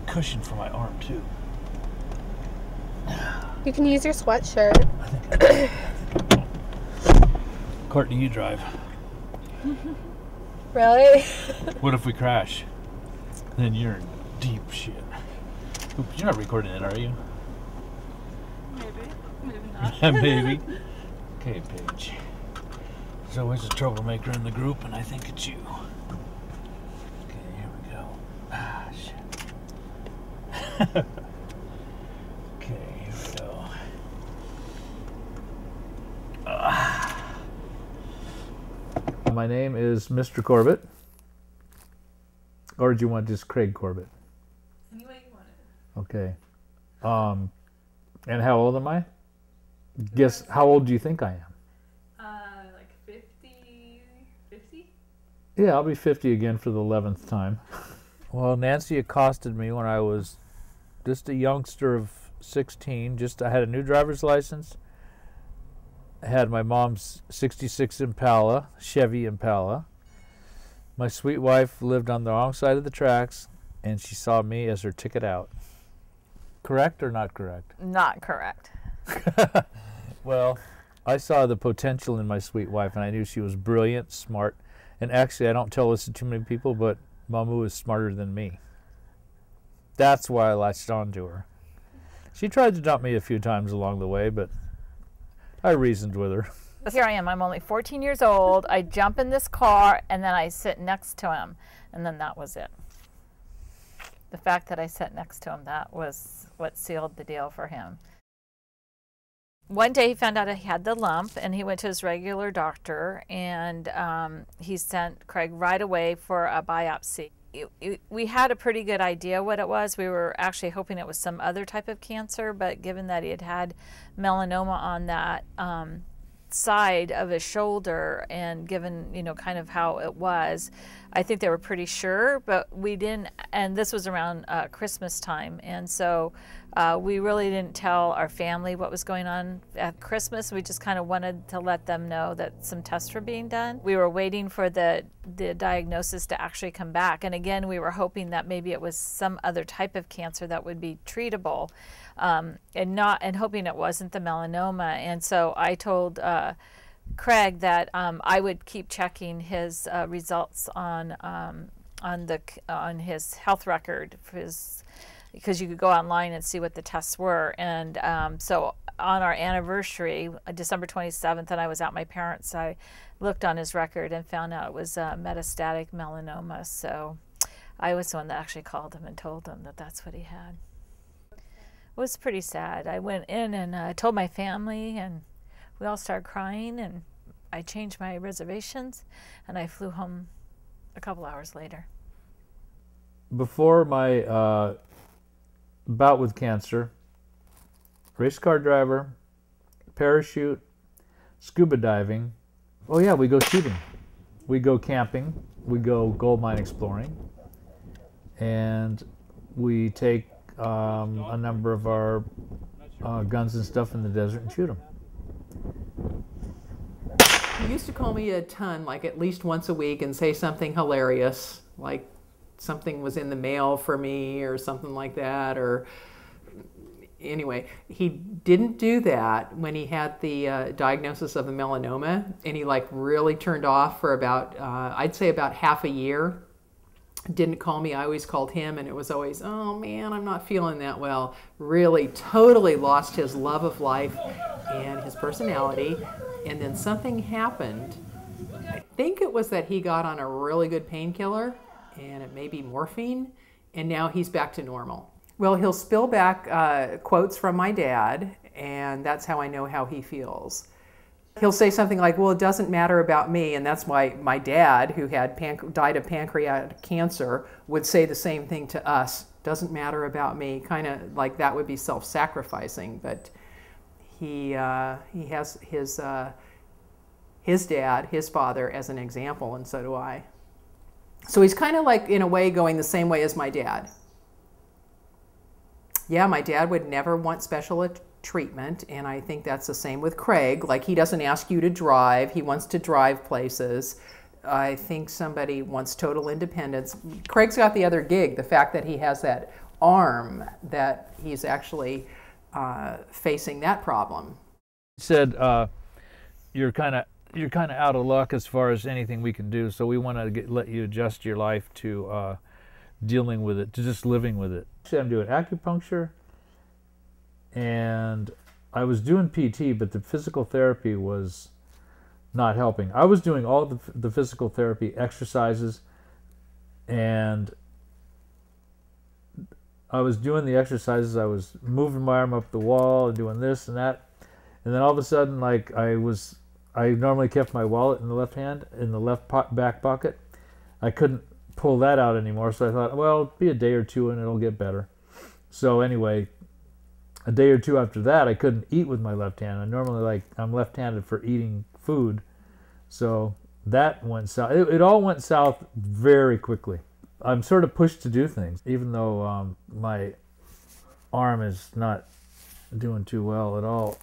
cushion for my arm too. You can use your sweatshirt. Courtney, you drive. Really? What if we crash? Then you're in deep shit. Oops, you're not recording it, are you? Maybe not. Maybe. Okay, Paige. There's always a troublemaker in the group, and I think it's you. Okay, here we go. Ah, shit. Okay, here we go. My name is Mr. Corbett. Or do you want just Craig Corbett? Any way you want it. Okay. And how old am I? Guess, how old do you think I am? Like 50? 50? Yeah, I'll be 50 again for the 11th time. Well, Nancy accosted me when I was just a youngster of 16. I had a new driver's license. I had my mom's 66 Impala, Chevy Impala. My sweet wife lived on the wrong side of the tracks, and she saw me as her ticket out. Correct or not correct? Not correct. Well, I saw the potential in my sweet wife, and I knew she was brilliant, smart, and actually, I don't tell this to too many people, but Mamu is smarter than me. That's why I latched on to her. She tried to dump me a few times along the way, but I reasoned with her. Here I am. I'm only 14 years old. I jump in this car, and then I sit next to him, and then that was it. The fact that I sat next to him, that was what sealed the deal for him. One day he found out he had the lump, and he went to his regular doctor, and he sent Craig right away for a biopsy. We had a pretty good idea what it was. We were actually hoping it was some other type of cancer, but given that he had had melanoma on that side of his shoulder, and given, you know, kind of how it was, I think they were pretty sure, but we didn't, and this was around Christmas time, and so we really didn't tell our family what was going on at Christmas. We just kind of wanted to let them know that some tests were being done. We were waiting for the diagnosis to actually come back, and again, we were hoping that maybe it was some other type of cancer that would be treatable, and hoping it wasn't the melanoma. And so I told Craig that I would keep checking his results on his health record, because you could go online and see what the tests were. And so on our anniversary, December 27th, and I was at my parents', I looked on his record and found out it was metastatic melanoma. So I was the one that actually called him and told him that that's what he had. It was pretty sad. I went in and told my family, and we all started crying, and I changed my reservations, and I flew home a couple hours later. Before my bout with cancer, race car driver, parachute, scuba diving. Oh yeah, we go shooting. We go camping. We go gold mine exploring. And we take a number of our guns and stuff in the desert and shoot them. He used to call me a ton, like at least once a week, and say something hilarious, like something was in the mail for me or something like that. Or anyway, he didn't do that when he had the diagnosis of a melanoma, and he like really turned off for about, I'd say about half a year. Didn't call me. I always called him, and it was always, oh man, I'm not feeling that well. Really totally lost his love of life and his personality. And then something happened. I think it was that he got on a really good painkiller, and it may be morphine, and now he's back to normal. Well, he'll spill back quotes from my dad, and that's how I know how he feels. He'll say something like, well, it doesn't matter about me, and that's why my dad, who had died of pancreatic cancer, would say the same thing to us. Doesn't matter about me, kind of like that would be self-sacrificing, but he has his dad, his father, as an example, and so do I. So he's kind of like, in a way, going the same way as my dad. Yeah, my dad would never want special treatment, and I think that's the same with Craig. Like, he doesn't ask you to drive. He wants to drive places. I think somebody wants total independence. Craig's got the other gig, the fact that he has that arm that he's actually facing that problem. He said, you're kind of out of luck as far as anything we can do, so we want to let you adjust your life to dealing with it, to just living with it. Actually, I'm doing acupuncture, and I was doing PT, but the physical therapy was not helping. I was doing all the physical therapy exercises, and I was doing the exercises. I was moving my arm up the wall and doing this and that, and then all of a sudden, like I normally kept my wallet in the left hand, in the left back pocket. I couldn't pull that out anymore, so I thought, well, it'll be a day or two and it'll get better. So anyway, a day or two after that, I couldn't eat with my left hand. I normally, I'm left-handed for eating food, so that went south. It all went south very quickly. I'm sort of pushed to do things, even though my arm is not doing too well at all.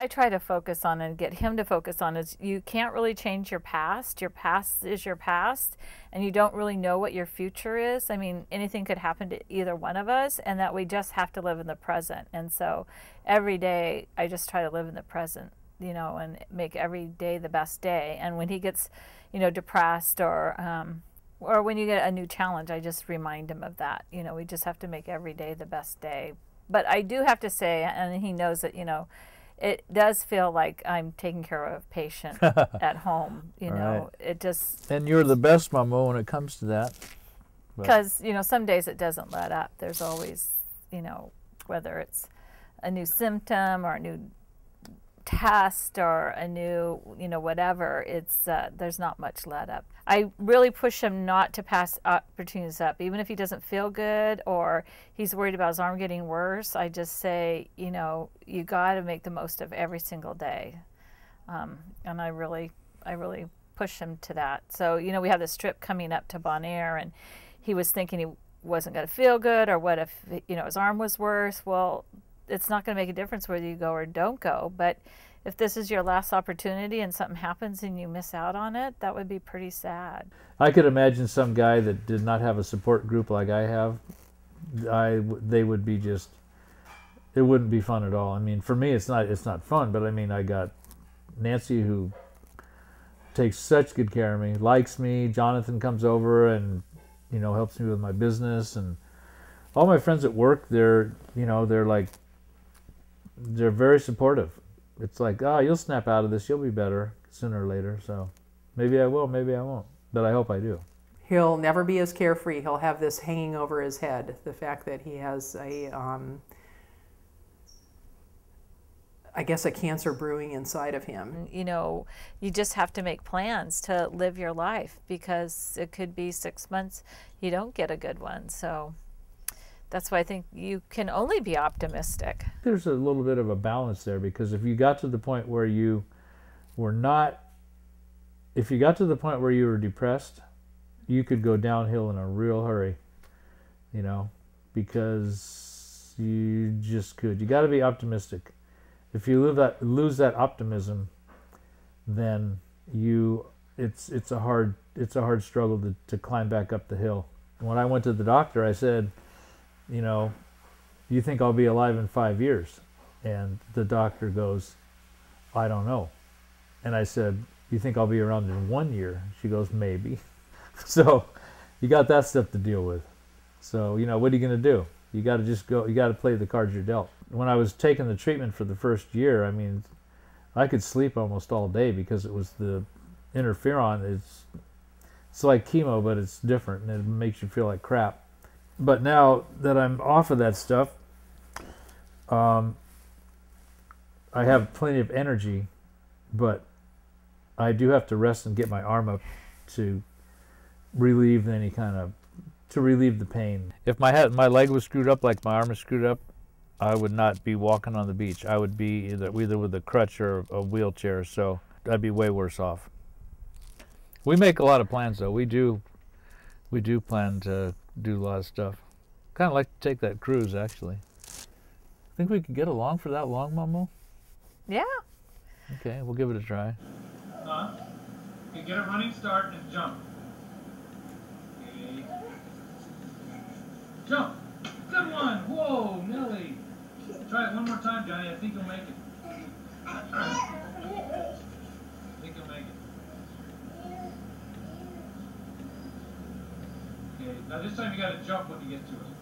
I try to focus on and get him to focus on is you can't really change your past. Your past is your past, and you don't really know what your future is. I mean, anything could happen to either one of us, and that we just have to live in the present. And so every day I just try to live in the present, you know, and make every day the best day. And when he gets, you know, depressed or when you get a new challenge, I just remind him of that. You know, we just have to make every day the best day. But I do have to say, and he knows that, you know, it does feel like I'm taking care of a patient at home, you know. Right. It just... And you're the best, Mama, when it comes to that. Because, you know, some days it doesn't let up. There's always, you know, whether it's a new symptom or a new test or a new, you know, whatever, it's there's not much let up. I really push him not to pass opportunities up, even if he doesn't feel good or he's worried about his arm getting worse. I just say, you know, you got to make the most of every single day, and I really push him to that. So, you know, we have this trip coming up to Bon Air, and he was thinking he wasn't going to feel good, or what if, you know, his arm was worse. Well, it's not going to make a difference whether you go or don't go, but if this is your last opportunity and something happens and you miss out on it, that would be pretty sad. I could imagine some guy that did not have a support group like I have. They would be just, it wouldn't be fun at all. I mean, for me, it's not fun, but I mean, I got Nancy, who takes such good care of me, likes me. Jonathan comes over and, you know, helps me with my business, and all my friends at work, they're very supportive. It's like, oh, you'll snap out of this, you'll be better sooner or later. So maybe I will, maybe I won't, but I hope I do. He'll never be as carefree. He'll have this hanging over his head, the fact that he has I guess a cancer brewing inside of him. You know, you just have to make plans to live your life, because it could be 6 months you don't get a good one. So that's why I think you can only be optimistic. There's a little bit of a balance there, because if you got to the point where you were depressed, you could go downhill in a real hurry, you know, because you just could. You got to be optimistic. If you lose that optimism, then it's a hard struggle to climb back up the hill. When I went to the doctor, I said, you know, you think I'll be alive in 5 years? And the doctor goes, I don't know. And I said, you think I'll be around in 1 year? She goes, maybe. So you got that stuff to deal with. So, you know, what are you going to do? You got to just go, you got to play the cards you're dealt. When I was taking the treatment for the first year, I mean, I could sleep almost all day, because it was the interferon. It's like chemo, but it's different, and it makes you feel like crap. But now that I'm off of that stuff, I have plenty of energy, but I do have to rest and get my arm up to relieve the pain. If my leg was screwed up like my arm is screwed up, I would not be walking on the beach. I would be either with a crutch or a wheelchair, so I'd be way worse off. We make a lot of plans, though. We do plan to do a lot of stuff. Kind of like to take that cruise, actually. Think we could get along for that long, Momo? Yeah. Okay, we'll give it a try. You get a running start and jump. Okay. Jump. Good one. Whoa, Nelly. Try it one more time, Johnny. I think you'll make it. I think you'll make it. Okay, now this time you gotta jump when you get to it.